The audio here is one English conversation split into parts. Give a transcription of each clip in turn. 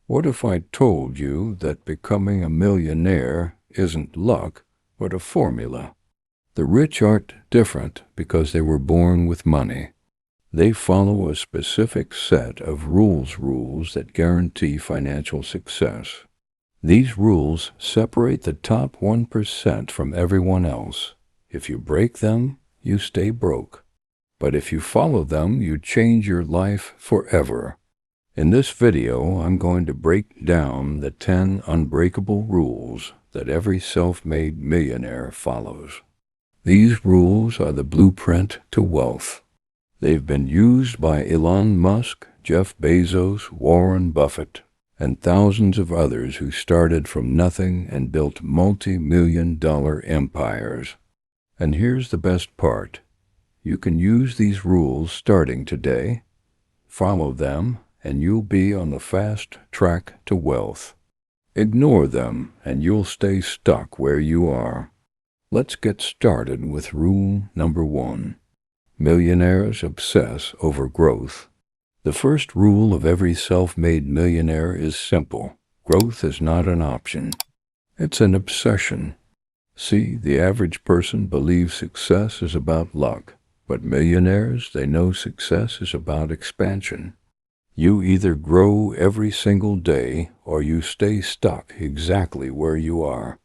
What if I told you that becoming a millionaire isn't luck, but a formula? The rich aren't different because they were born with money. They follow a specific set of rules that guarantee financial success. These rules separate the top 1% from everyone else. If you break them, you stay broke. But if you follow them, you change your life forever. In this video, I'm going to break down the 10 unbreakable rules that every self-made millionaire follows. These rules are the blueprint to wealth. They've been used by Elon Musk, Jeff Bezos, Warren Buffett, and thousands of others who started from nothing and built multi-million-dollar empires. And here's the best part. You can use these rules starting today. Follow them, and you'll be on the fast track to wealth. Ignore them, and you'll stay stuck where you are. Let's get started with rule number 1. Millionaires obsess over growth. The first rule of every self-made millionaire is simple. Growth is not an option. It's an obsession. See, the average person believes success is about luck, but millionaires, they know success is about expansion. You either grow every single day or you stay stuck exactly where you are.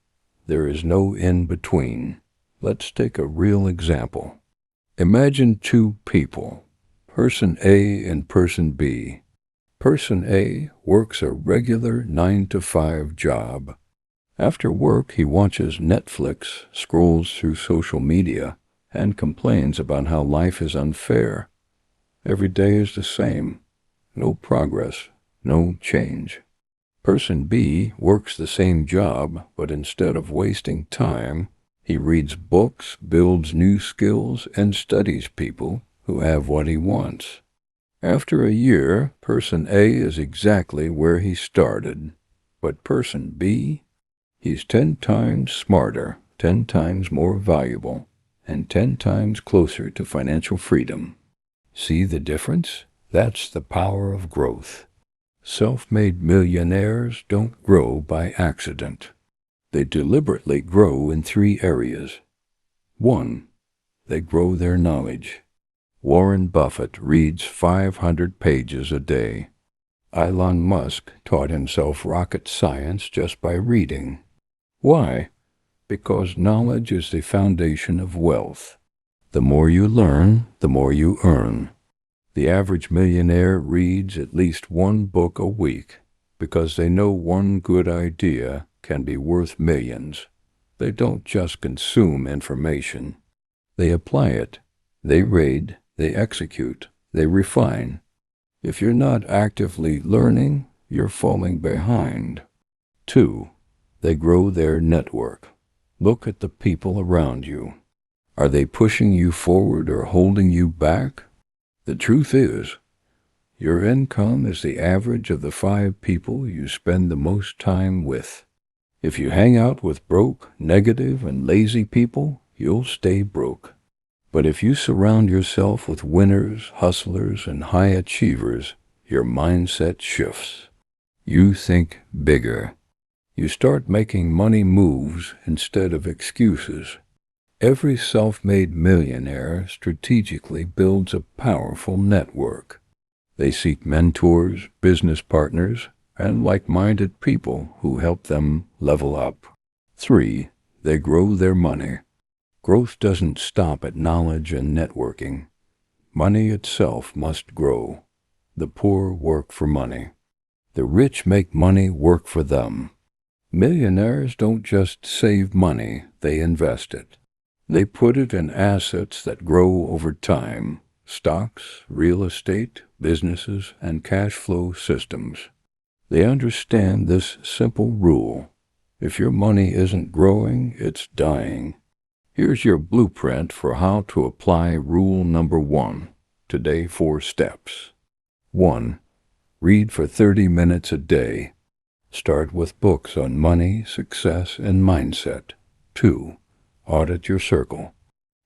There is no in between. Let's take a real example. Imagine two people, person A and person B. Person A works a regular 9-to-5 job. After work, he watches Netflix, scrolls through social media, and complains about how life is unfair. Every day is the same. No progress, no change. Person B works the same job, but instead of wasting time, he reads books, builds new skills, and studies people who have what he wants. After a year, person A is exactly where he started. But person B, he's 10 times smarter, 10 times more valuable, and 10 times closer to financial freedom. See the difference? That's the power of growth. Self-made millionaires don't grow by accident. They deliberately grow in 3 areas. 1. They grow their knowledge. Warren Buffett reads 500 pages a day. Elon Musk taught himself rocket science just by reading. Why? Because knowledge is the foundation of wealth. The more you learn, the more you earn. The average millionaire reads at least 1 book a week because they know one good idea can be worth millions. They don't just consume information. They apply it. They read, they execute, they refine. If you're not actively learning, you're falling behind. 2. They grow their network. Look at the people around you. Are they pushing you forward or holding you back? The truth is, your income is the average of the 5 people you spend the most time with. If you hang out with broke, negative, and lazy people, you'll stay broke. But if you surround yourself with winners, hustlers, and high achievers, your mindset shifts. You think bigger. You start making money moves instead of excuses. Every self-made millionaire strategically builds a powerful network. They seek mentors, business partners, and like-minded people who help them level up. 3. They grow their money. Growth doesn't stop at knowledge and networking. Money itself must grow. The poor work for money. The rich make money work for them. Millionaires don't just save money, they invest it. They put it in assets that grow over time: stocks, real estate, businesses, and cash flow systems. They understand this simple rule. If your money isn't growing, it's dying. Here's your blueprint for how to apply rule number 1. Today, 4 steps. 1. Read for 30 minutes a day. Start with books on money, success, and mindset. 2. Audit your circle.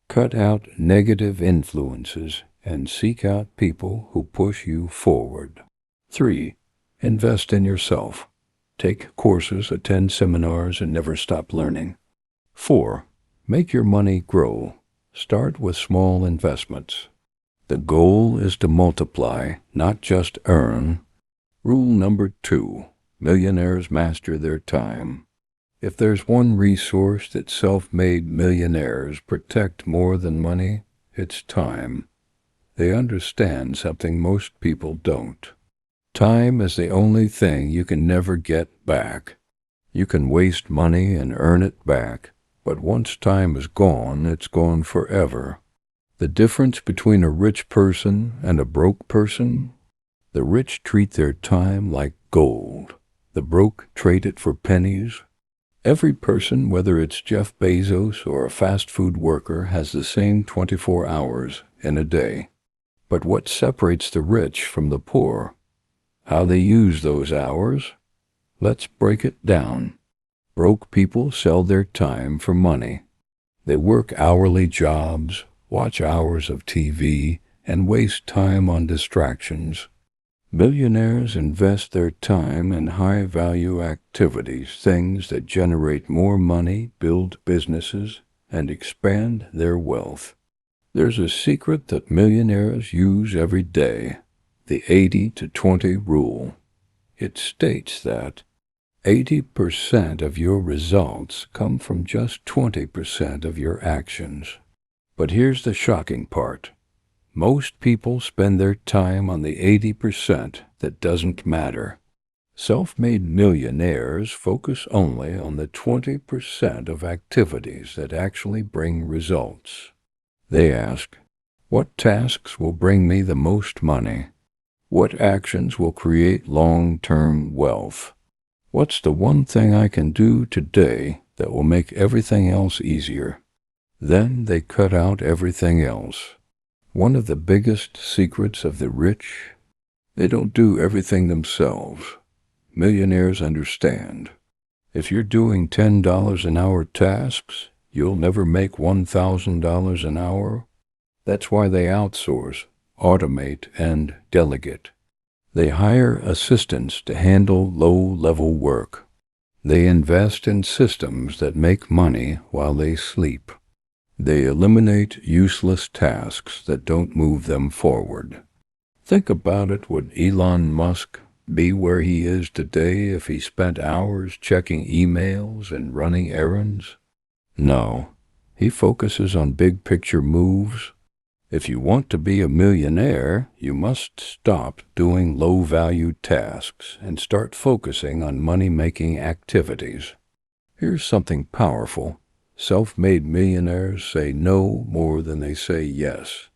Cut out negative influences and seek out people who push you forward. 3. Invest in yourself. Take courses, attend seminars, and never stop learning. 4. Make your money grow. Start with small investments. The goal is to multiply, not just earn. Rule number 2. Millionaires master their time. If there's one resource that self-made millionaires protect more than money, it's time. They understand something most people don't. Time is the only thing you can never get back. You can waste money and earn it back, but once time is gone, it's gone forever. The difference between a rich person and a broke person? The rich treat their time like gold. The broke trade it for pennies. Every person, whether it's Jeff Bezos or a fast food worker, has the same 24 hours in a day. But what separates the rich from the poor? How they use those hours? Let's break it down. Broke people sell their time for money. They work hourly jobs, watch hours of TV, and waste time on distractions. Millionaires invest their time in high-value activities, things that generate more money, build businesses, and expand their wealth. There's a secret that millionaires use every day, the 80-20 rule. It states that 80% of your results come from just 20% of your actions. But here's the shocking part. Most people spend their time on the 80% that doesn't matter. Self-made millionaires focus only on the 20% of activities that actually bring results. They ask, what tasks will bring me the most money? What actions will create long-term wealth? What's the one thing I can do today that will make everything else easier? Then they cut out everything else. One of the biggest secrets of the rich, they don't do everything themselves. Millionaires understand. If you're doing $10 an hour tasks, you'll never make $1,000 an hour. That's why they outsource, automate, and delegate. They hire assistants to handle low-level work. They invest in systems that make money while they sleep. They eliminate useless tasks that don't move them forward. Think about it, would Elon Musk be where he is today if he spent hours checking emails and running errands? No, he focuses on big-picture moves. If you want to be a millionaire, you must stop doing low-value tasks and start focusing on money-making activities. Here's something powerful. Self-made millionaires say no more than they say yes.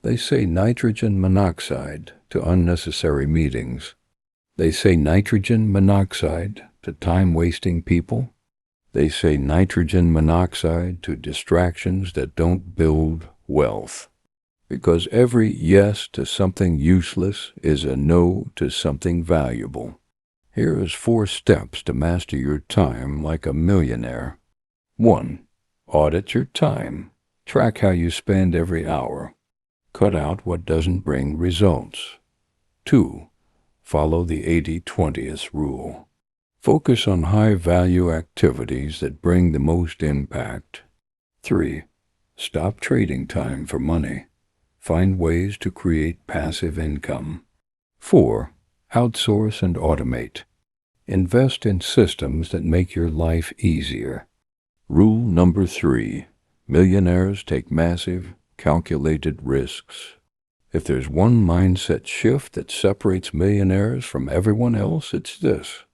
They say nitrogen monoxide to unnecessary meetings. They say nitrogen monoxide to time-wasting people. They say nitrogen monoxide to distractions that don't build wealth. Because every yes to something useless is a no to something valuable. Here is 4 steps to master your time like a millionaire. 1. Audit your time. Track how you spend every hour. Cut out what doesn't bring results. 2. Follow the 80-20th rule. Focus on high-value activities that bring the most impact. 3. Stop trading time for money. Find ways to create passive income. 4. Outsource and automate. Invest in systems that make your life easier. Rule number 3. Millionaires take massive, calculated risks. If there's one mindset shift that separates millionaires from everyone else, it's this.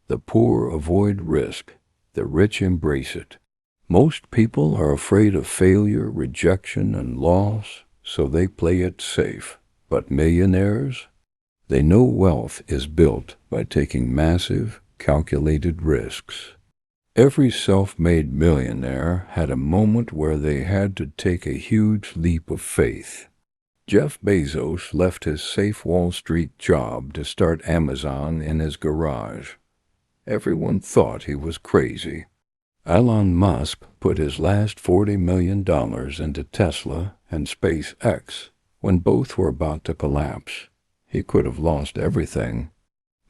The poor avoid risk. The rich embrace it. Most people are afraid of failure, rejection, and loss, so they play it safe. But millionaires, they know wealth is built by taking massive, calculated risks. Every self-made millionaire had a moment where they had to take a huge leap of faith. Jeff Bezos left his safe Wall Street job to start Amazon in his garage. Everyone thought he was crazy. Elon Musk put his last $40 million into Tesla and SpaceX when both were about to collapse. He could have lost everything.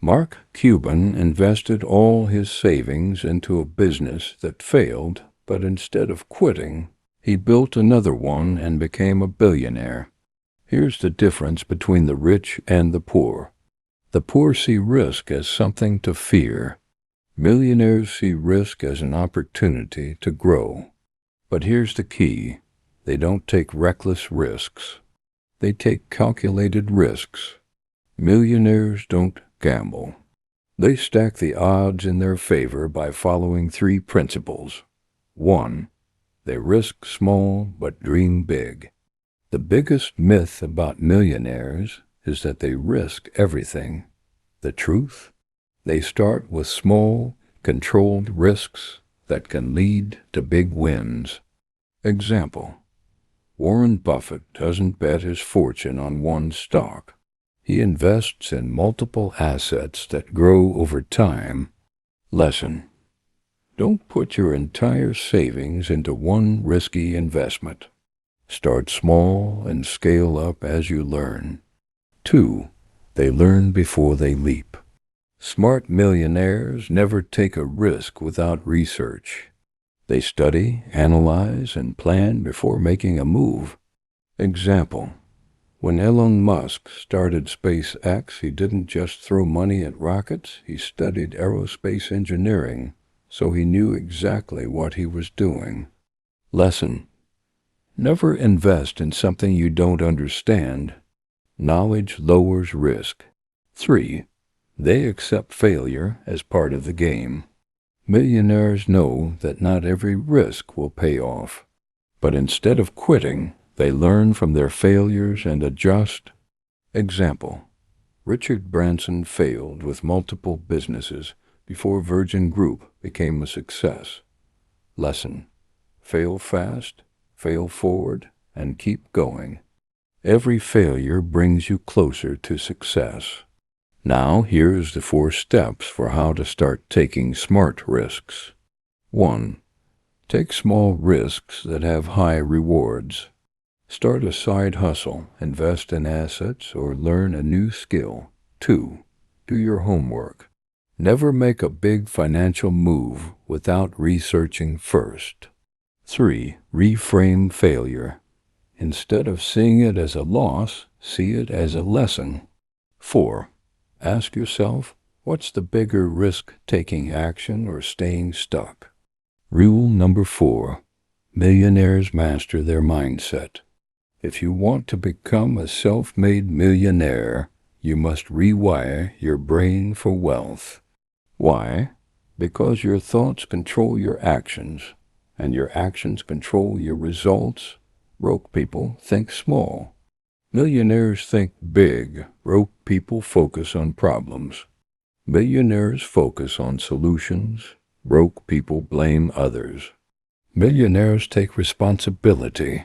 Mark Cuban invested all his savings into a business that failed, but instead of quitting, he built another one and became a billionaire. Here's the difference between the rich and the poor. The poor see risk as something to fear. Millionaires see risk as an opportunity to grow. But here's the key. They don't take reckless risks. They take calculated risks. Millionaires don't gamble. They stack the odds in their favor by following 3 principles. 1. They risk small but dream big. The biggest myth about millionaires is that they risk everything. The truth? They start with small, controlled risks that can lead to big wins. Example: Warren Buffett doesn't bet his fortune on one stock. He invests in multiple assets that grow over time. Lesson: don't put your entire savings into one risky investment. Start small and scale up as you learn. 2. They learn before they leap. Smart millionaires never take a risk without research. They study, analyze, and plan before making a move. Example: when Elon Musk started SpaceX, he didn't just throw money at rockets, he studied aerospace engineering, so he knew exactly what he was doing. Lesson: never invest in something you don't understand. Knowledge lowers risk. 3. They accept failure as part of the game. Millionaires know that not every risk will pay off. But instead of quitting, they learn from their failures and adjust. Example: Richard Branson failed with multiple businesses before Virgin Group became a success. Lesson: fail fast, fail forward, and keep going. Every failure brings you closer to success. Now here's the 4 steps for how to start taking smart risks. 1. Take small risks that have high rewards. Start a side hustle, invest in assets, or learn a new skill. 2. Do your homework. Never make a big financial move without researching first. 3. Reframe failure. Instead of seeing it as a loss, see it as a lesson. 4. Ask yourself, what's the bigger risk, taking action or staying stuck? Rule number 4. Millionaires master their mindset. If you want to become a self-made millionaire, you must rewire your brain for wealth. Why? Because your thoughts control your actions, and your actions control your results. Broke people think small. Millionaires think big. Broke people focus on problems. Millionaires focus on solutions. Broke people blame others. Millionaires take responsibility.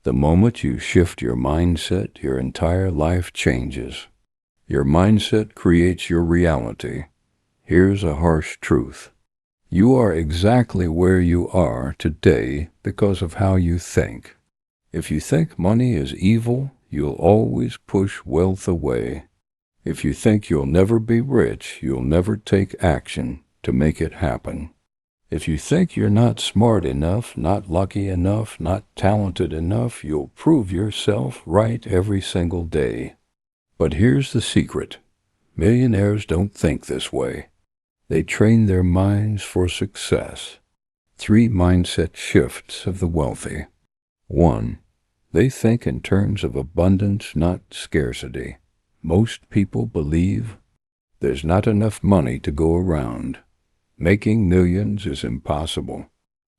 The moment you shift your mindset, your entire life changes. Your mindset creates your reality. Here's a harsh truth. You are exactly where you are today because of how you think. If you think money is evil, you'll always push wealth away. If you think you'll never be rich, you'll never take action to make it happen. If you think you're not smart enough, not lucky enough, not talented enough, you'll prove yourself right every single day. But here's the secret. Millionaires don't think this way. They train their minds for success. 3 mindset shifts of the wealthy. 1. They think in terms of abundance, not scarcity. Most people believe there's not enough money to go around. Making millions is impossible.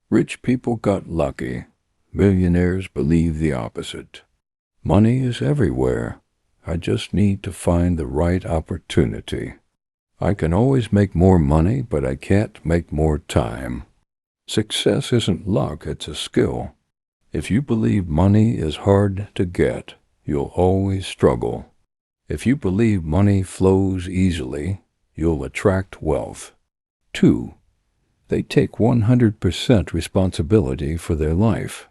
Rich people got lucky. Millionaires believe the opposite. Money is everywhere. I just need to find the right opportunity. I can always make more money, but I can't make more time. Success isn't luck, it's a skill. If you believe money is hard to get, you'll always struggle. If you believe money flows easily, you'll attract wealth. 2. They take 100% responsibility for their life.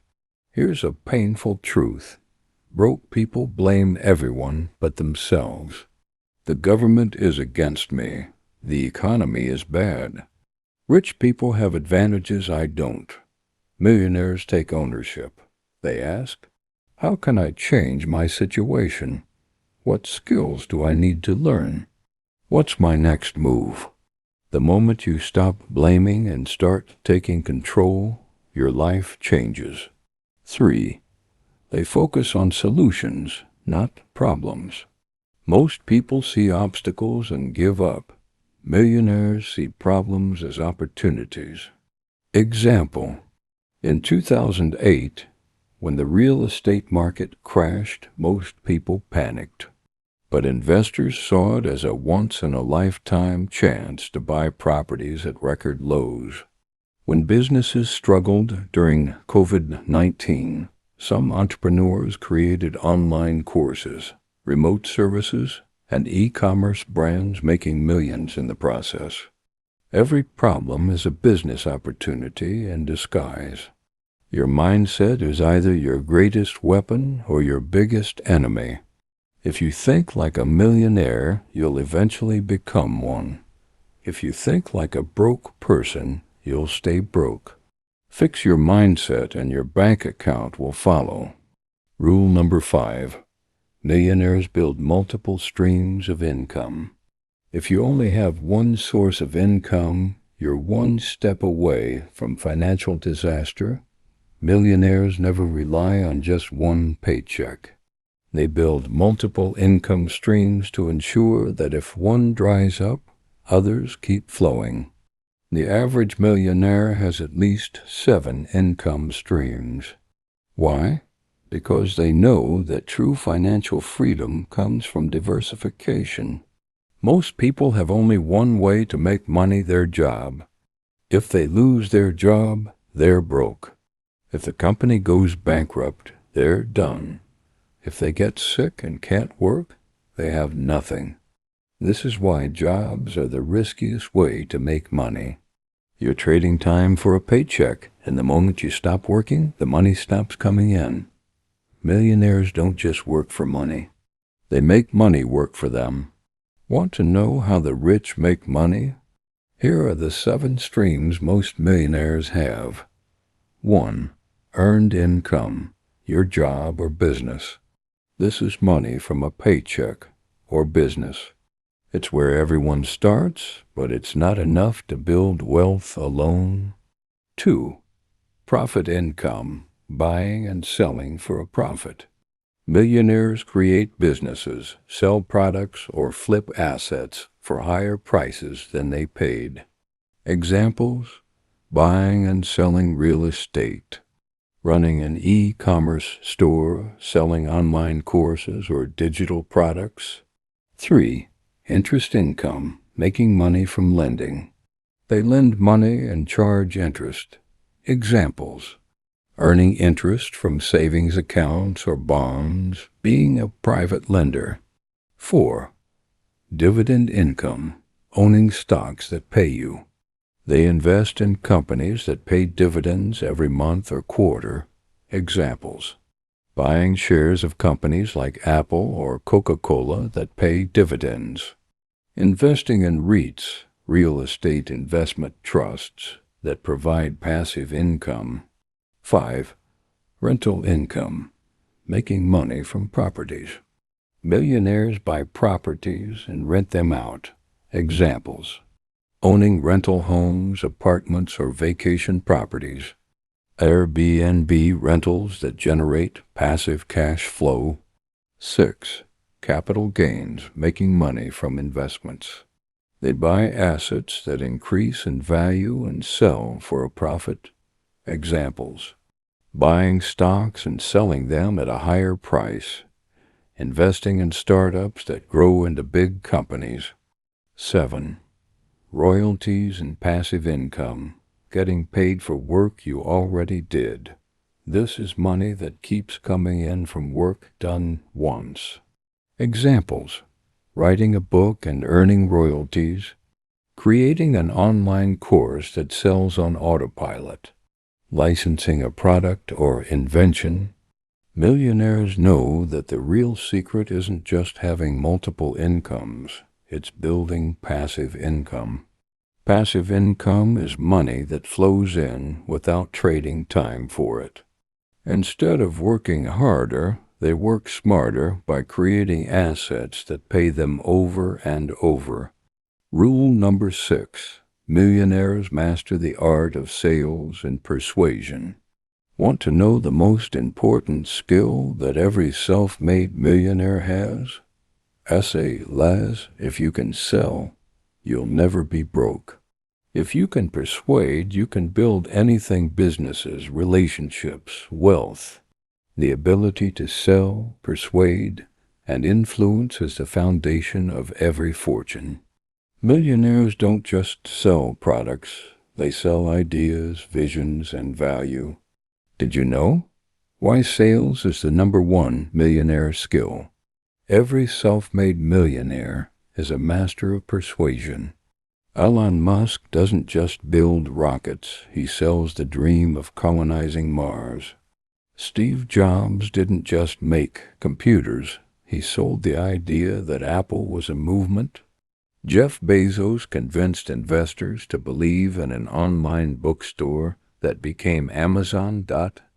Here's a painful truth. Broke people blame everyone but themselves. The government is against me. The economy is bad. Rich people have advantages I don't. Millionaires take ownership. They ask, how can I change my situation? What skills do I need to learn? What's my next move? The moment you stop blaming and start taking control, your life changes. 3. They focus on solutions, not problems. Most people see obstacles and give up. Millionaires see problems as opportunities. Example: in 2008, when the real estate market crashed, most people panicked. But investors saw it as a once-in-a-lifetime chance to buy properties at record lows. When businesses struggled during COVID-19, some entrepreneurs created online courses, remote services, and e-commerce brands, making millions in the process. Every problem is a business opportunity in disguise. Your mindset is either your greatest weapon or your biggest enemy. If you think like a millionaire, you'll eventually become one. If you think like a broke person, you'll stay broke. Fix your mindset and your bank account will follow. Rule number 5. Millionaires build multiple streams of income. If you only have one source of income, you're one step away from financial disaster. Millionaires never rely on just one paycheck. They build multiple income streams to ensure that if one dries up, others keep flowing. The average millionaire has at least 7 income streams. Why? Because they know that true financial freedom comes from diversification. Most people have only one way to make money: their job. If they lose their job, they're broke. If the company goes bankrupt, they're done. If they get sick and can't work, they have nothing. This is why jobs are the riskiest way to make money. You're trading time for a paycheck, and the moment you stop working, the money stops coming in. Millionaires don't just work for money. They make money work for them. Want to know how the rich make money? Here are the 7 streams most millionaires have. 1. Earned income, your job or business. This is money from a paycheck or business. It's where everyone starts, but it's not enough to build wealth alone. 2. Profit income, buying and selling for a profit. Millionaires create businesses, sell products, or flip assets for higher prices than they paid. Examples: buying and selling real estate, running an e-commerce store, selling online courses or digital products. 3. Interest income, making money from lending. They lend money and charge interest. Examples: earning interest from savings accounts or bonds, being a private lender. 4. Dividend income, owning stocks that pay you. They invest in companies that pay dividends every month or quarter. Examples: buying shares of companies like Apple or Coca-Cola that pay dividends. Investing in REITs, real estate investment trusts, that provide passive income. 5. Rental income, making money from properties. Millionaires buy properties and rent them out. Examples: owning rental homes, apartments, or vacation properties. Airbnb rentals that generate passive cash flow. 6. Capital gains, making money from investments. They buy assets that increase in value and sell for a profit. Examples: buying stocks and selling them at a higher price. Investing in startups that grow into big companies. 7. Royalties and passive income, getting paid for work you already did. This is money that keeps coming in from work done once. Examples: writing a book and earning royalties, creating an online course that sells on autopilot, licensing a product or invention. Millionaires know that the real secret isn't just having multiple incomes, it's building passive income. Passive income is money that flows in without trading time for it. Instead of working harder, they work smarter by creating assets that pay them over and over. Rule number 6. Millionaires master the art of sales and persuasion. Want to know the most important skill that every self-made millionaire has? Les, if you can sell, you'll never be broke. If you can persuade, you can build anything: businesses, relationships, wealth. The ability to sell, persuade, and influence is the foundation of every fortune. Millionaires don't just sell products, they sell ideas, visions, and value. Did you know? Why sales is the #1 millionaire skill. Every self-made millionaire is a master of persuasion. Elon Musk doesn't just build rockets, he sells the dream of colonizing Mars. Steve Jobs didn't just make computers, he sold the idea that Apple was a movement. Jeff Bezos convinced investors to believe in an online bookstore that became Amazon.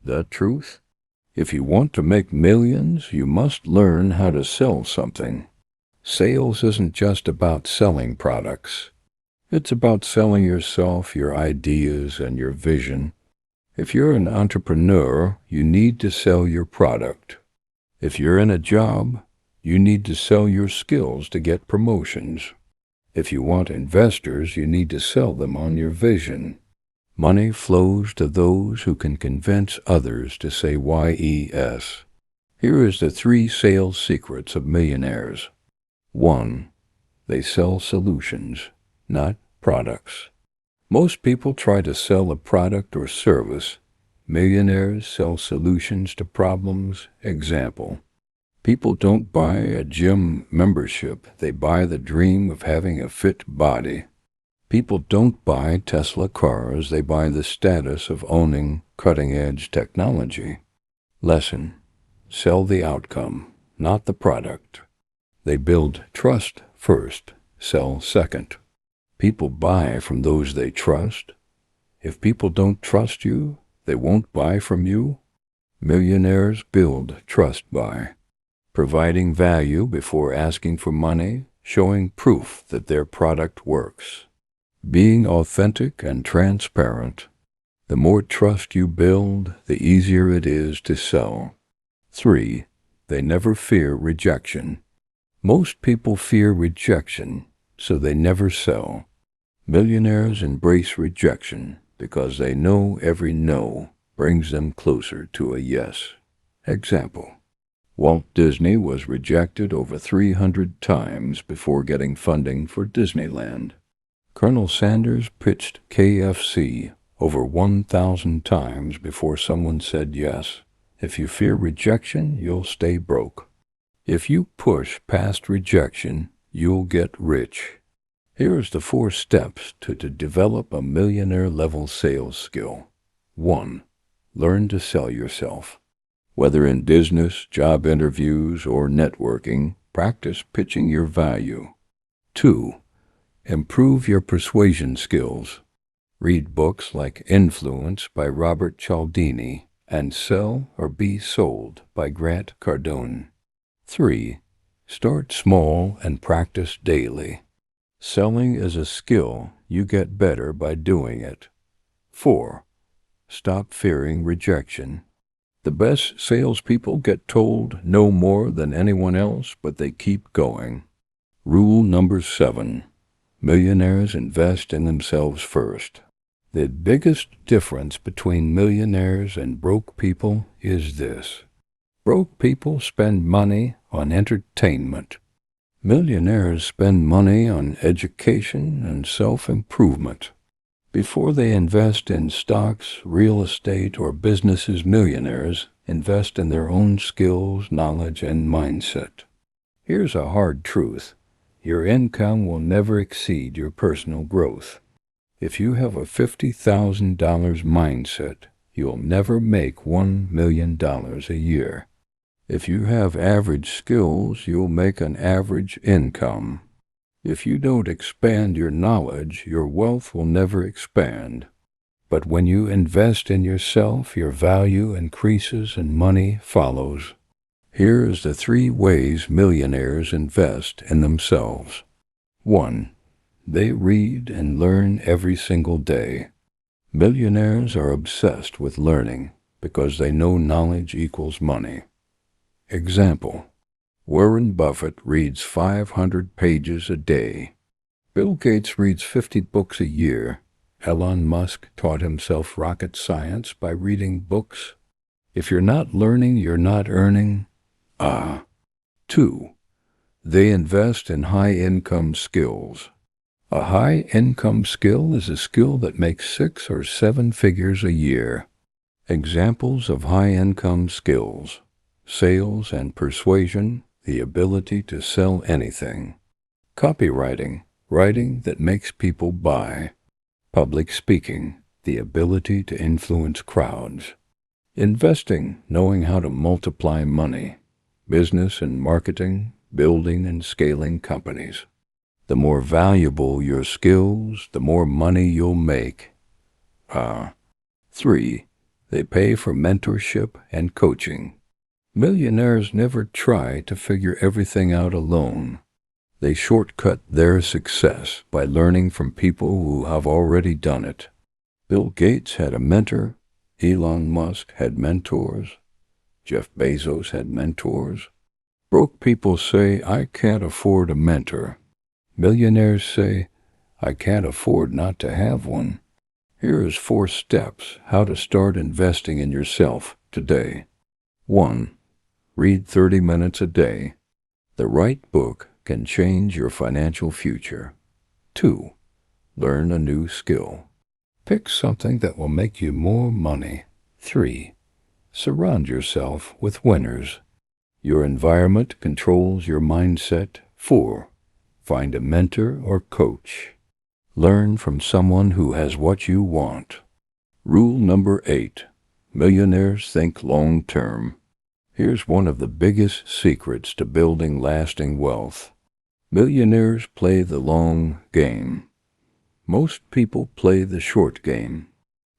The truth? If you want to make millions, you must learn how to sell something. Sales isn't just about selling products. It's about selling yourself, your ideas, and your vision. If you're an entrepreneur, you need to sell your product. If you're in a job, you need to sell your skills to get promotions. If you want investors, you need to sell them on your vision. Money flows to those who can convince others to say yes. Here is the 3 sales secrets of millionaires. 1. They sell solutions, not products. Most people try to sell a product or service. Millionaires sell solutions to problems. Example: people don't buy a gym membership, they buy the dream of having a fit body. People don't buy Tesla cars, they buy the status of owning cutting-edge technology. Lesson: sell the outcome, not the product. They build trust first, sell second. People buy from those they trust. If people don't trust you, they won't buy from you. Millionaires build trust by providing value before asking for money, showing proof that their product works. Being authentic and transparent. The more trust you build, the easier it is to sell. 3. They never fear rejection. Most people fear rejection, so they never sell. Millionaires embrace rejection because they know every no brings them closer to a yes. Example: Walt Disney was rejected over 300 times before getting funding for Disneyland. Colonel Sanders pitched KFC over 1,000 times before someone said yes. If you fear rejection, you'll stay broke. If you push past rejection, you'll get rich. Here's the 4 steps to develop a millionaire-level sales skill. 1. Learn to sell yourself. Whether in business, job interviews, or networking, practice pitching your value. 2. Improve your persuasion skills. Read books like Influence by Robert Cialdini and Sell or Be Sold by Grant Cardone. 3. Start small and practice daily. Selling is a skill. You get better by doing it. 4. Stop fearing rejection. The best salespeople get told no more than anyone else, but they keep going. Rule number 7. Millionaires invest in themselves first. The biggest difference between millionaires and broke people is this: broke people spend money on entertainment. Millionaires spend money on education and self-improvement. Before they invest in stocks, real estate, or businesses, millionaires invest in their own skills, knowledge, and mindset. Here's a hard truth: your income will never exceed your personal growth. If you have a $50,000 mindset, you'll never make $1 million a year. If you have average skills, you'll make an average income. If you don't expand your knowledge, your wealth will never expand. But when you invest in yourself, your value increases and money follows. Here is the 3 ways millionaires invest in themselves. 1. They read and learn every single day. Millionaires are obsessed with learning because they know knowledge equals money. Example: Warren Buffett reads 500 pages a day. Bill Gates reads 50 books a year. Elon Musk taught himself rocket science by reading books. If you're not learning, you're not earning. 2. They invest in high-income skills. A high-income skill is a skill that makes 6 or 7 figures a year. Examples of high-income skills: sales and persuasion, the ability to sell anything. Copywriting, writing that makes people buy. Public speaking, the ability to influence crowds. Investing, knowing how to multiply money. Business and marketing, building and scaling companies. The more valuable your skills, the more money you'll make. 3. They pay for mentorship and coaching. Millionaires never try to figure everything out alone. They shortcut their success by learning from people who have already done it. Bill Gates had a mentor. Elon Musk had mentors. Jeff Bezos had mentors. Broke people say, "I can't afford a mentor." Millionaires say, "I can't afford not to have one." Here is 4 steps how to start investing in yourself today. 1. Read 30 minutes a day. The right book can change your financial future. 2. Learn a new skill. Pick something that will make you more money. 3. Surround yourself with winners. Your environment controls your mindset. 4. Find a mentor or coach. Learn from someone who has what you want. Rule number 8. Millionaires think long term. Here's one of the biggest secrets to building lasting wealth. Millionaires play the long game. Most people play the short game.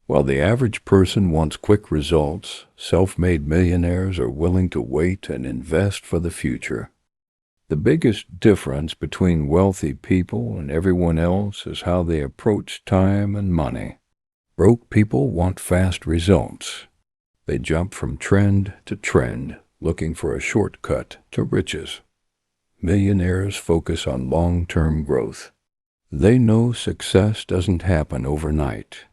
While the average person wants quick results, self-made millionaires are willing to wait and invest for the future. The biggest difference between wealthy people and everyone else is how they approach time and money. Broke people want fast results. They jump from trend to trend, looking for a shortcut to riches. Millionaires focus on long-term growth. They know success doesn't happen overnight.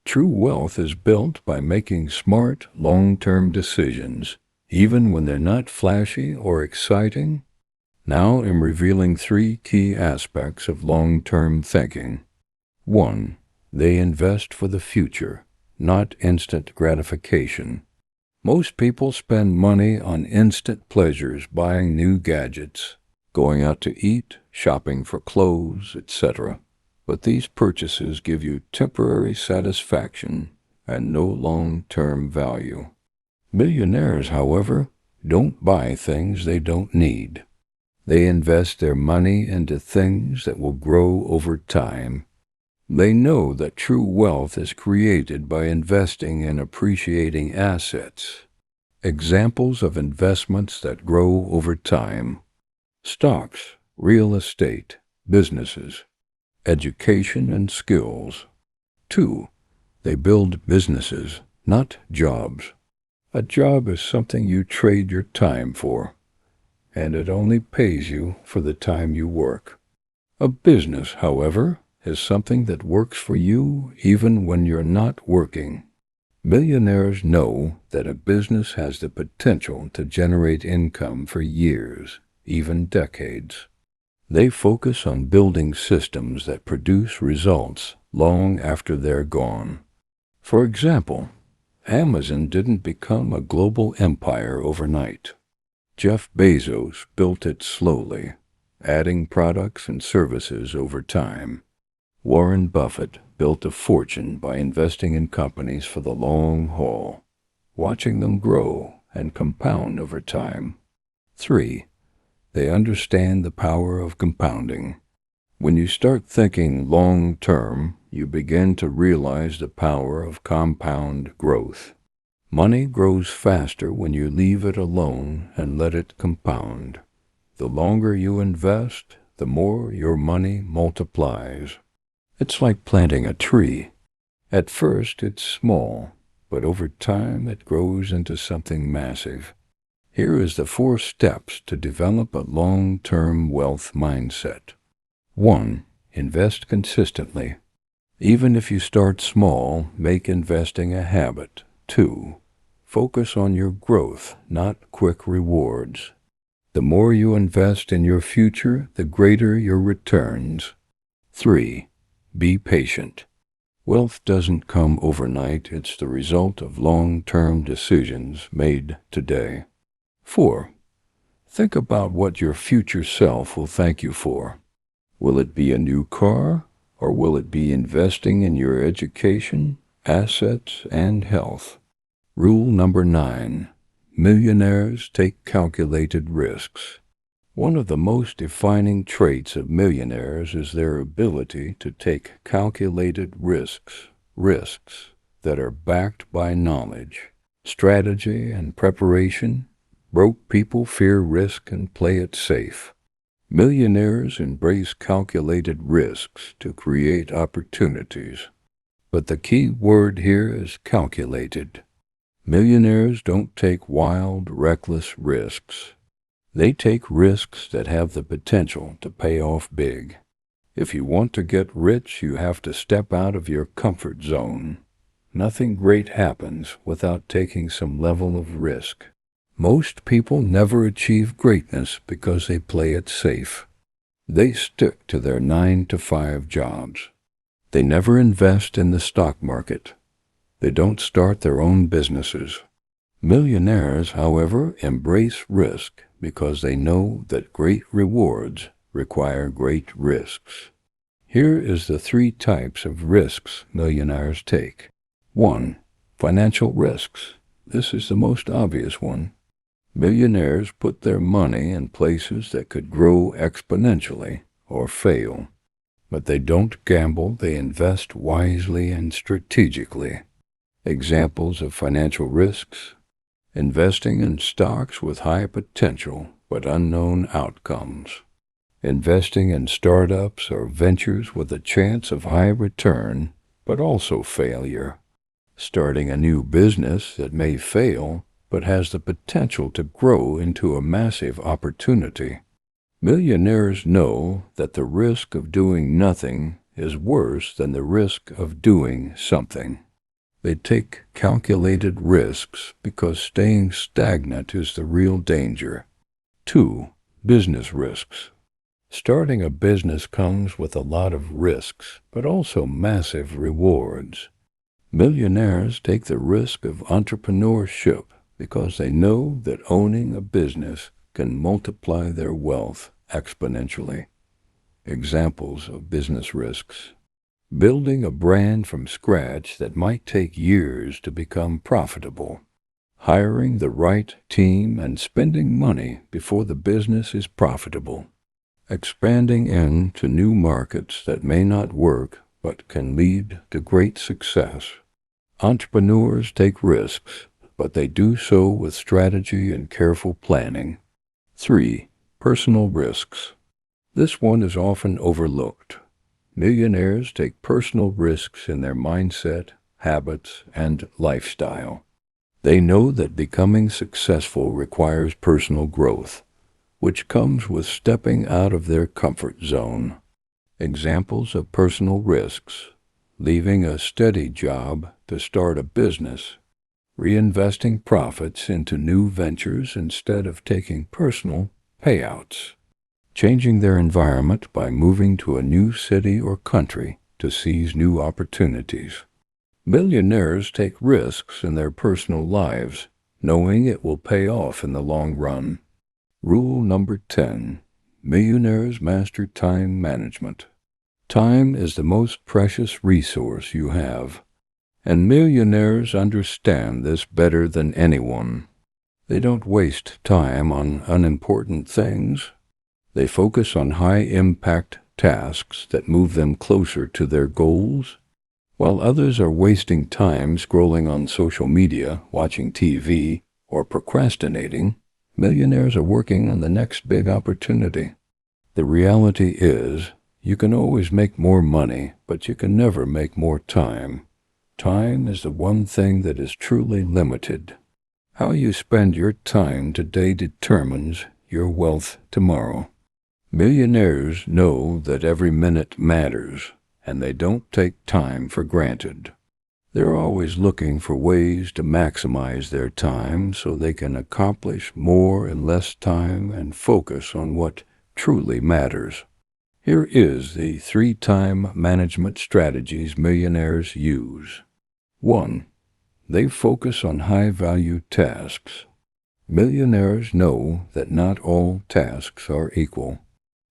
True wealth is built by making smart, long-term decisions, even when they're not flashy or exciting. Now I'm revealing 3 key aspects of long-term thinking. 1. They invest for the future, not instant gratification. Most people spend money on instant pleasures, buying new gadgets, going out to eat, shopping for clothes, etc. But these purchases give you temporary satisfaction and no long-term value. Millionaires, however, don't buy things they don't need. They invest their money into things that will grow over time. They know that true wealth is created by investing in appreciating assets. Examples of investments that grow over time: stocks, real estate, businesses, education and skills. 2. They build businesses, not jobs. A job is something you trade your time for, and it only pays you for the time you work. A business, however, is something that works for you even when you're not working. Millionaires know that a business has the potential to generate income for years, even decades. They focus on building systems that produce results long after they're gone. For example, Amazon didn't become a global empire overnight. Jeff Bezos built it slowly, adding products and services over time. Warren Buffett built a fortune by investing in companies for the long haul, watching them grow and compound over time. 3. They understand the power of compounding. When you start thinking long-term, you begin to realize the power of compound growth. Money grows faster when you leave it alone and let it compound. The longer you invest, the more your money multiplies. It's like planting a tree. At first, it's small, but over time it grows into something massive. Here is the 4 steps to develop a long-term wealth mindset. 1. Invest consistently. Even if you start small, make investing a habit. 2. Focus on your growth, not quick rewards. The more you invest in your future, the greater your returns. 3. Be patient. Wealth doesn't come overnight. It's the result of long-term decisions made today. 4. Think about what your future self will thank you for. Will it be a new car, or will it be investing in your education, assets, and health? Rule number 9. Millionaires take calculated risks. One of the most defining traits of millionaires is their ability to take calculated risks that are backed by knowledge, strategy, and preparation. Broke people fear risk and play it safe. Millionaires embrace calculated risks to create opportunities. But the key word here is calculated. Millionaires don't take wild, reckless risks. They take risks that have the potential to pay off big. If you want to get rich, you have to step out of your comfort zone. Nothing great happens without taking some level of risk. Most people never achieve greatness because they play it safe. They stick to their 9-to-5 jobs. They never invest in the stock market. They don't start their own businesses. Millionaires, however, embrace risk because they know that great rewards require great risks. Here is the 3 types of risks millionaires take. 1. Financial risks. This is the most obvious one. Millionaires put their money in places that could grow exponentially or fail. But they don't gamble, they invest wisely and strategically. Examples of financial risks: investing in stocks with high potential but unknown outcomes. Investing in startups or ventures with a chance of high return but also failure. Starting a new business that may fail but has the potential to grow into a massive opportunity. Millionaires know that the risk of doing nothing is worse than the risk of doing something. They take calculated risks because staying stagnant is the real danger. 2. Business risks. Starting a business comes with a lot of risks, but also massive rewards. Millionaires take the risk of entrepreneurship because they know that owning a business can multiply their wealth exponentially. Examples of business risks: building a brand from scratch that might take years to become profitable. Hiring the right team and spending money before the business is profitable. Expanding into new markets that may not work but can lead to great success. Entrepreneurs take risks, but they do so with strategy and careful planning. 3. Personal risks. This one is often overlooked. Millionaires take personal risks in their mindset, habits, and lifestyle. They know that becoming successful requires personal growth, which comes with stepping out of their comfort zone. Examples of personal risks: leaving a steady job to start a business, reinvesting profits into new ventures instead of taking personal payouts, changing their environment by moving to a new city or country to seize new opportunities. Millionaires take risks in their personal lives, knowing it will pay off in the long run. Rule number 10. Millionaires master time management. Time is the most precious resource you have, and millionaires understand this better than anyone. They don't waste time on unimportant things. They focus on high-impact tasks that move them closer to their goals. While others are wasting time scrolling on social media, watching TV, or procrastinating, millionaires are working on the next big opportunity. The reality is, you can always make more money, but you can never make more time. Time is the one thing that is truly limited. How you spend your time today determines your wealth tomorrow. Millionaires know that every minute matters, and they don't take time for granted. They're always looking for ways to maximize their time so they can accomplish more in less time and focus on what truly matters. Here is the 3 time management strategies millionaires use. 1. They focus on high-value tasks. Millionaires know that not all tasks are equal.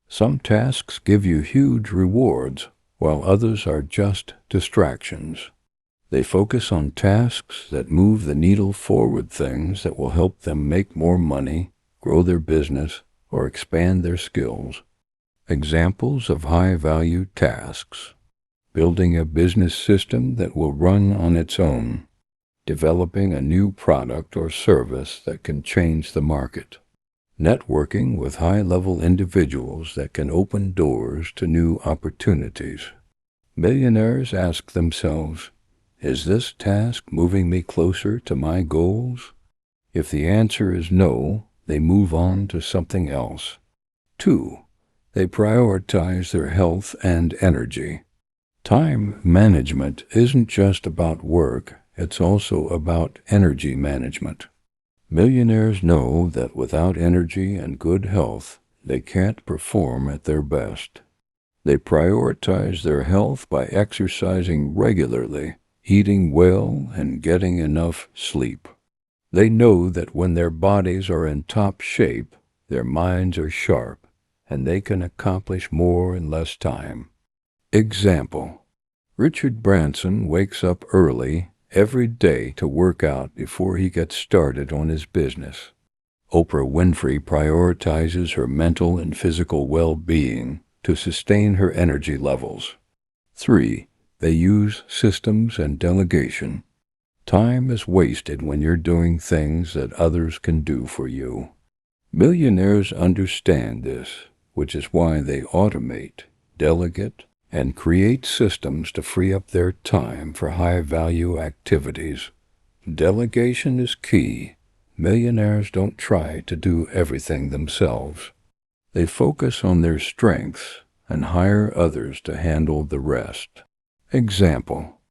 Some tasks give you huge rewards, while others are just distractions. They focus on tasks that move the needle forward, things that will help them make more money, grow their business, or expand their skills. Examples of high-value tasks: building a business system that will run on its own, developing a new product or service that can change the market, networking with high-level individuals that can open doors to new opportunities. Millionaires ask themselves, is this task moving me closer to my goals? If the answer is no, they move on to something else. 2. They prioritize their health and energy. Time management isn't just about work, it's also about energy management. Millionaires know that without energy and good health, they can't perform at their best. They prioritize their health by exercising regularly, eating well, and getting enough sleep. They know that when their bodies are in top shape, their minds are sharp, and they can accomplish more in less time. Example: Richard Branson wakes up early every day to work out before he gets started on his business. Oprah Winfrey prioritizes her mental and physical well-being to sustain her energy levels. 3. They use systems and delegation. Time is wasted when you're doing things that others can do for you. Millionaires understand this, which is why they automate, delegate, and create systems to free up their time for high-value activities. Delegation is key. Millionaires don't try to do everything themselves. They focus on their strengths and hire others to handle the rest. Example: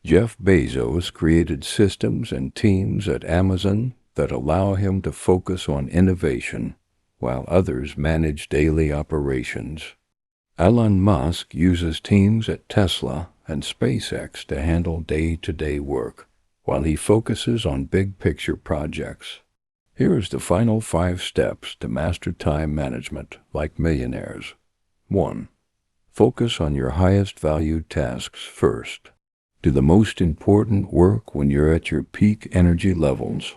Jeff Bezos created systems and teams at Amazon that allow him to focus on innovation, while others manage daily operations. Elon Musk uses teams at Tesla and SpaceX to handle day-to-day work, while he focuses on big-picture projects. Here is the final 5 steps to master time management like millionaires. 1. Focus on your highest value tasks first. Do the most important work when you're at your peak energy levels.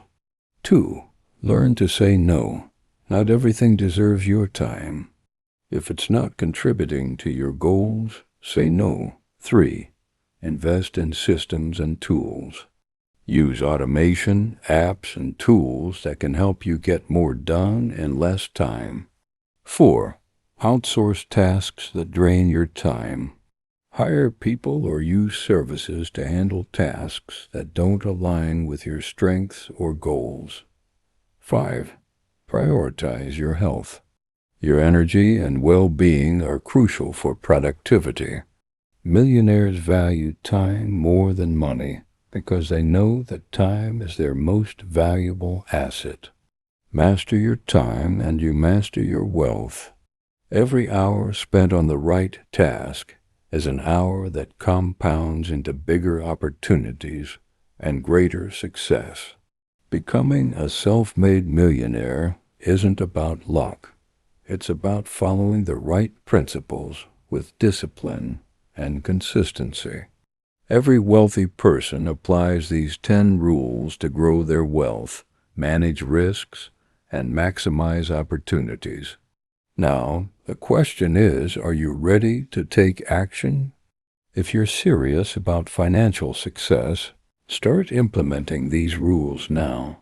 2. Learn to say no. Not everything deserves your time. If it's not contributing to your goals, say no. 3. Invest in systems and tools. Use automation, apps, and tools that can help you get more done in less time. 4. Outsource tasks that drain your time. Hire people or use services to handle tasks that don't align with your strengths or goals. 5. Prioritize your health. Your energy and well-being are crucial for productivity. Millionaires value time more than money because they know that time is their most valuable asset. Master your time and you master your wealth. Every hour spent on the right task is an hour that compounds into bigger opportunities and greater success. Becoming a self-made millionaire isn't about luck. It's about following the right principles with discipline and consistency. Every wealthy person applies these 10 rules to grow their wealth, manage risks, and maximize opportunities. Now, the question is, are you ready to take action? If you're serious about financial success, start implementing these rules now.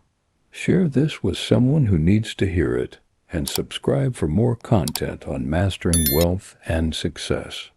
Share this with someone who needs to hear it, and subscribe for more content on mastering wealth and success.